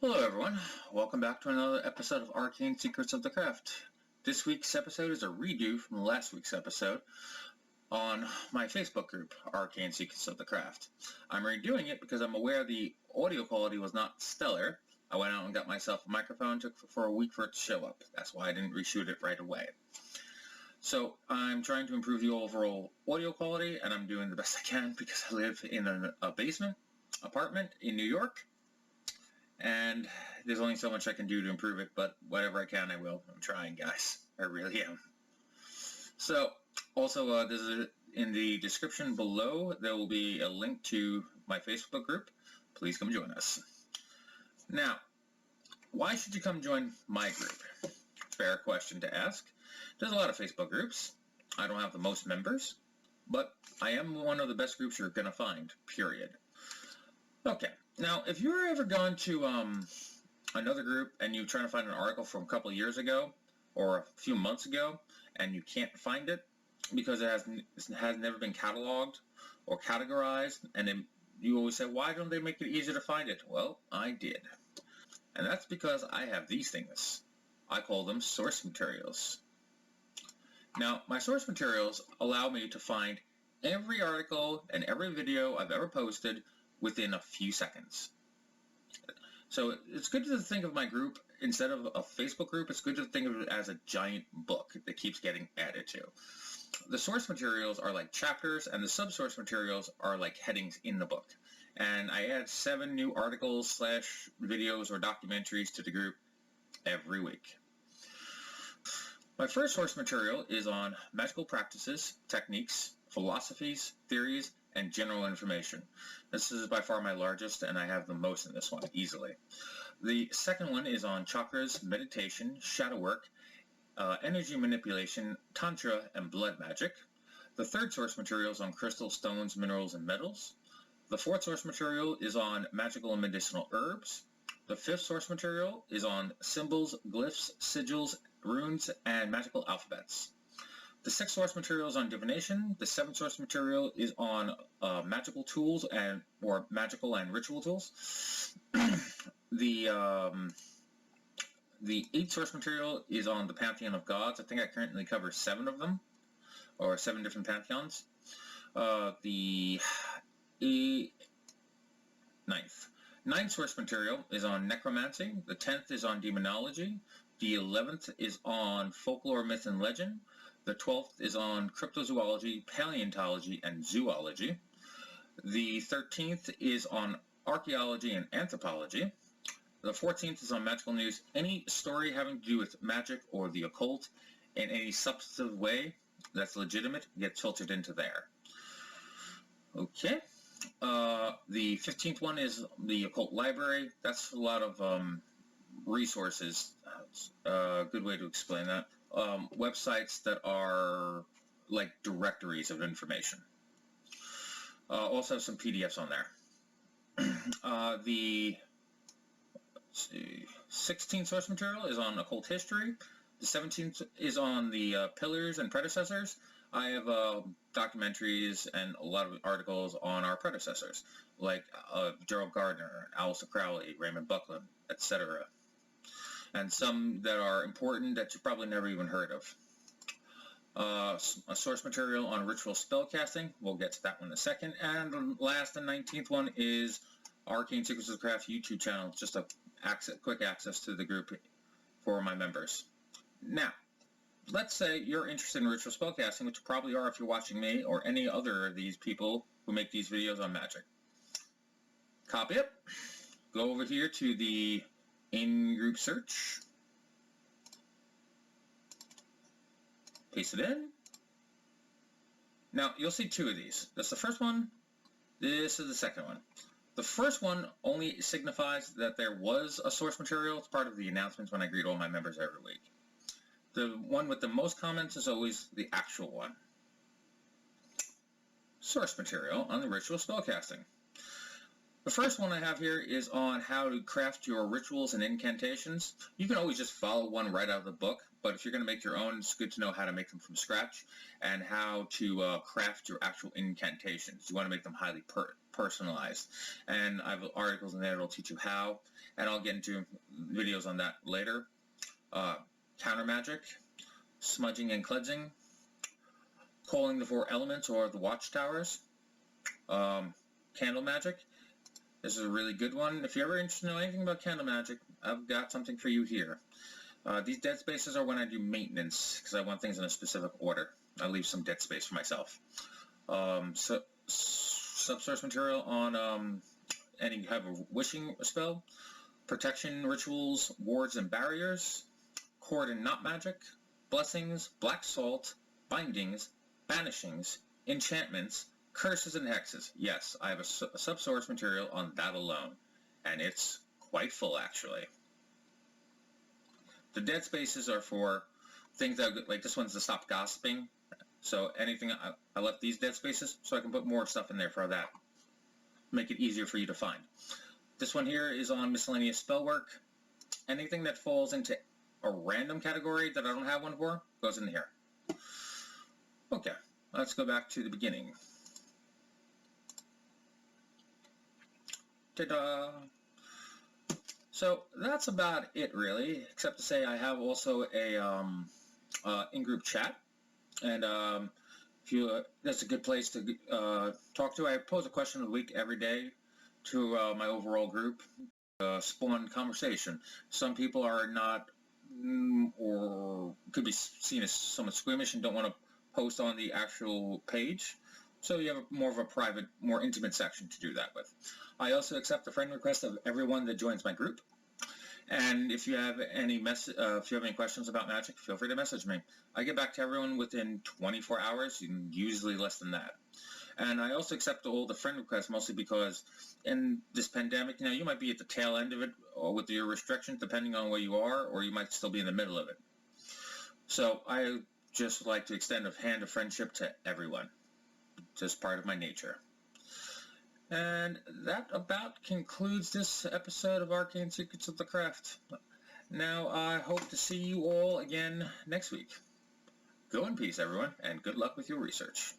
Hello everyone, welcome back to another episode of Arcane Secrets of the Craft. This week's episode is a redo from last week's episode on my Facebook group, Arcane Secrets of the Craft. I'm redoing it because I'm aware the audio quality was not stellar. I went out and got myself a microphone, took for a week for it to show up. That's why I didn't reshoot it right away. So I'm trying to improve the overall audio quality, and I'm doing the best I can because I live in a basement apartment in New York. And there's only so much I can do to improve it, but whatever I can, I will. I'm trying, guys. I really am. So, also, in the description below, there will be a link to my Facebook group. Please come join us. Now, why should you come join my group? Fair question to ask. There's a lot of Facebook groups. I don't have the most members, but I am one of the best groups you're going to find, period. Okay. Now, if you've ever gone to another group and you're trying to find an article from a couple of years ago or a few months ago and you can't find it because it has never been cataloged or categorized, and then you always say, why don't they make it easier to find it? Well, I did. And that's because I have these things. I call them source materials. Now, my source materials allow me to find every article and every video I've ever posted within a few seconds. So it's good to think of my group, instead of a Facebook group, it's good to think of it as a giant book that keeps getting added to. The source materials are like chapters, and the sub-source materials are like headings in the book. And I add 7 new articles / videos or documentaries to the group every week. My first source material is on magical practices, techniques, philosophies, theories, and general information. This is by far my largest, and I have the most in this one, easily. The second one is on chakras, meditation, shadow work, energy manipulation, tantra, and blood magic. The third source material is on crystal, stones, minerals, and metals. The fourth source material is on magical and medicinal herbs. The fifth source material is on symbols, glyphs, sigils, runes, and magical alphabets. The sixth source material is on divination. The seventh source material is on magical tools or magical and ritual tools. The eighth source material is on the pantheon of gods. I think I currently cover 7 of them, or 7 different pantheons. The ninth source material is on necromancy. The 10th is on demonology. The 11th is on folklore, myth, and legend. The 12th is on cryptozoology, paleontology, and zoology. The 13th is on archaeology and anthropology. The 14th is on magical news. Any story having to do with magic or the occult in any substantive way that's legitimate gets filtered into there. Okay. The 15th one is the occult library. That's a lot of resources. A good way to explain that. Websites that are like directories of information. Also some PDFs on there. The 16th source material is on occult history. The 17th is on the pillars and predecessors. I have documentaries and a lot of articles on our predecessors, like Gerald Gardner, Aleister Crowley, Raymond Buckland, etc. And some that are important that you probably never even heard of. A source material on ritual spellcasting. We'll get to that one in a second. And the last and 19th one is Arcane Secrets of the Craft YouTube channel. Just a quick access to the group for my members. Now, let's say you're interested in ritual spellcasting, which you probably are if you're watching me or any other of these people who make these videos on magic. Copy it. Go over here to the in-group search. Paste it in. Now, you'll see 2 of these. That's the first one. This is the second one. The first one only signifies that there was a source material. It's part of the announcements when I greet all my members every week. The one with the most comments is always the actual one. Source material on the ritual spellcasting. The first one I have here is on how to craft your rituals and incantations. You can always just follow one right out of the book, but if you're going to make your own, it's good to know how to make them from scratch and how to craft your actual incantations. You want to make them highly personalized. And I have articles in there that will teach you how, and I'll get into videos on that later. Counter magic, smudging and cleansing, calling the 4 elements or the watchtowers, candle magic. This is a really good one. If you're ever interested to know anything about candle magic, I've got something for you here. These dead spaces are when I do maintenance, because I want things in a specific order. I leave some dead space for myself. Subsource material on any type of wishing spell, protection rituals, wards and barriers, cord and knot magic, blessings, black salt, bindings, banishings, enchantments, curses and hexes. Yes, I have a subsource material on that alone, and it's quite full actually. The dead spaces are for things that, like this one's to stop gossiping. So anything, I left these dead spaces so I can put more stuff in there for that. Make it easier for you to find. This one here is on miscellaneous spell work. Anything that falls into a random category that I don't have one for goes in here. Okay, let's go back to the beginning. Ta-da! So that's about it really, except to say I have also a in-group chat, and that's a good place to talk to. I pose a question of the week every day to my overall group, spawn conversation. Some people are not, or could be seen as somewhat squeamish and don't want to post on the actual page. So you have more of a private, more intimate section to do that with. I also accept the friend request of everyone that joins my group. And if you have any questions about Magick, feel free to message me. I get back to everyone within 24 hours, usually less than that. And I also accept all the friend requests mostly because in this pandemic, you might be at the tail end of it or with your restrictions, depending on where you are, or you might still be in the middle of it. So I just like to extend a hand of friendship to everyone. Just part of my nature. And that about concludes this episode of Arcane Secrets of the Craft. Now, I hope to see you all again next week. Go in peace, everyone, and good luck with your research.